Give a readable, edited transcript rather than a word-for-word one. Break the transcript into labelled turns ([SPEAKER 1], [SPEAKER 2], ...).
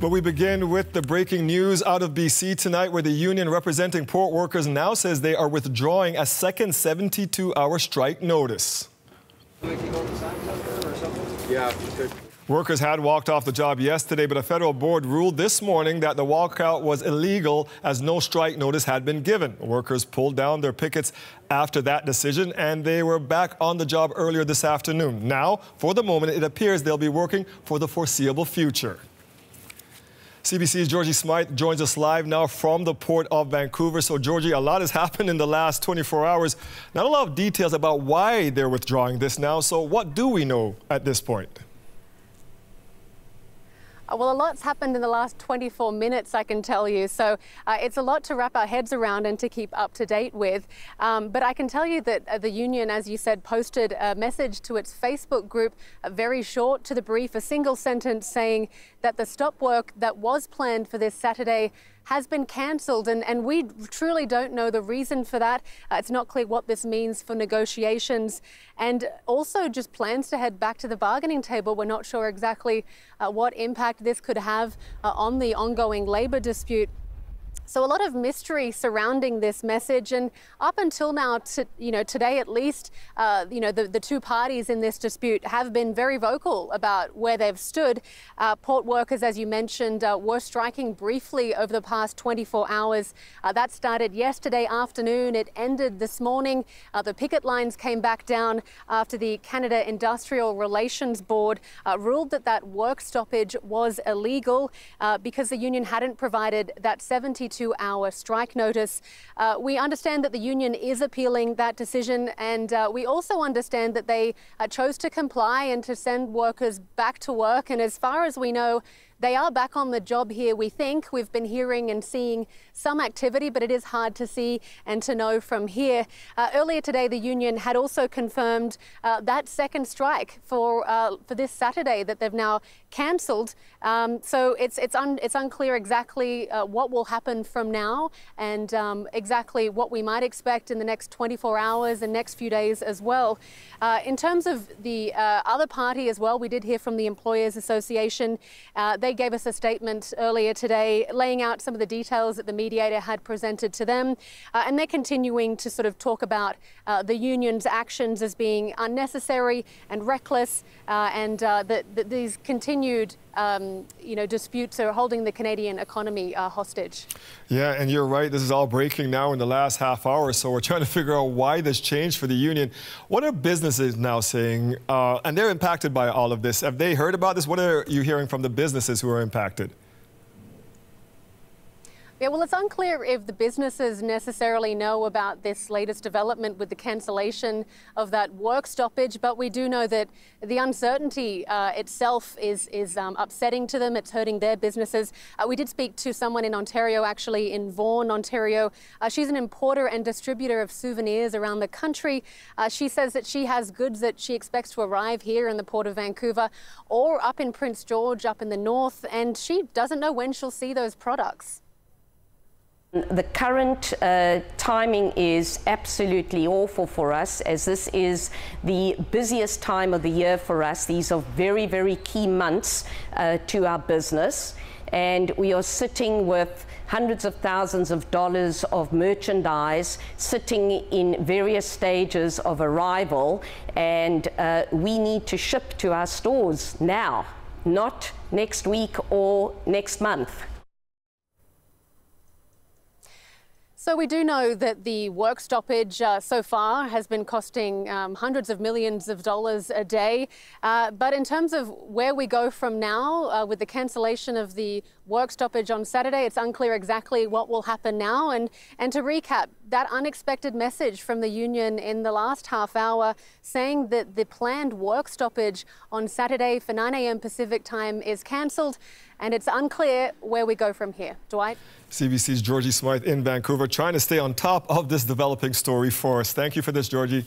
[SPEAKER 1] But we begin with the breaking news out of BC tonight, where the union representing port workers now says they are withdrawing a second 72-hour strike notice.
[SPEAKER 2] Yeah.
[SPEAKER 1] Workers had walked off the job yesterday, but a federal board ruled this morning that the walkout was illegal as no strike notice had been given. Workers pulled down their pickets after that decision, and they were back on the job earlier this afternoon. Now, for the moment, it appears they'll be working for the foreseeable future. CBC's Georgie Smythe joins us live now from the Port of Vancouver. So, Georgie, a lot has happened in the last 24 hours. Not a lot of details about why they're withdrawing this now. So what do we know at this point?
[SPEAKER 3] Well, a lot's happened in the last 24 minutes, I can tell you. So it's a lot to wrap our heads around and to keep up to date with. But I can tell you that the union, as you said, posted a message to its Facebook group, very short to the brief, a single sentence saying that the stop work that was planned for this Saturday has been cancelled, and we truly don't know the reason for that. It's not clear what this means for negotiations, and also just plans to head back to the bargaining table. We're not sure exactly what impact this could have on the ongoing labour dispute. So a lot of mystery surrounding this message, and up until now, today at least, the two parties in this dispute have been very vocal about where they've stood. Port workers, as you mentioned, were striking briefly over the past 24 hours. That started yesterday afternoon. It ended this morning. The picket lines came back down after the Canada Industrial Relations Board ruled that work stoppage was illegal because the union hadn't provided that 72-hour strike notice. We understand that the union is appealing that decision, and we also understand that they chose to comply and to send workers back to work. And as far as we know, they are back on the job here, we think. We've been hearing and seeing some activity, but it is hard to see and to know from here. Earlier today, the union had also confirmed that second strike for this Saturday that they've now cancelled. So it's unclear exactly what will happen from now, and exactly what we might expect in the next 24 hours and next few days as well. In terms of the other party as well, we did hear from the Employers Association. They gave us a statement earlier today laying out some of the details that the mediator had presented to them, and they're continuing to sort of talk about the union's actions as being unnecessary and reckless, and that these continued disputes are holding the Canadian economy hostage.
[SPEAKER 1] Yeah, and you're right. This is all breaking now in the last half hour, so we're trying to figure out why this changed for the union. What are businesses now saying? And they're impacted by all of this. Have they heard about this? What are you hearing from the businesses who are impacted?
[SPEAKER 3] Yeah, well, it's unclear if the businesses necessarily know about this latest development with the cancellation of that work stoppage, but we do know that the uncertainty itself is upsetting to them. It's hurting their businesses. We did speak to someone in Ontario, actually in Vaughan, Ontario. She's an importer and distributor of souvenirs around the country. She says that she has goods that she expects to arrive here in the Port of Vancouver or up in Prince George, up in the north, and she doesn't know when she'll see those products.
[SPEAKER 4] The current timing is absolutely awful for us, as this is the busiest time of the year for us. These are very, very key months to our business, and we are sitting with hundreds of thousands of dollars of merchandise sitting in various stages of arrival, and we need to ship to our stores now, not next week or next month.
[SPEAKER 3] So we do know that the work stoppage so far has been costing hundreds of millions of dollars a day. But in terms of where we go from now with the cancellation of the work stoppage on Saturday, it's unclear exactly what will happen now. And to recap, that unexpected message from the union in the last half hour saying that the planned work stoppage on Saturday for 9 a.m. Pacific time is cancelled, and it's unclear where we go from here. Dwight?
[SPEAKER 1] CBC's Georgie Smythe in Vancouver, trying to stay on top of this developing story for us. Thank you for this, Georgie.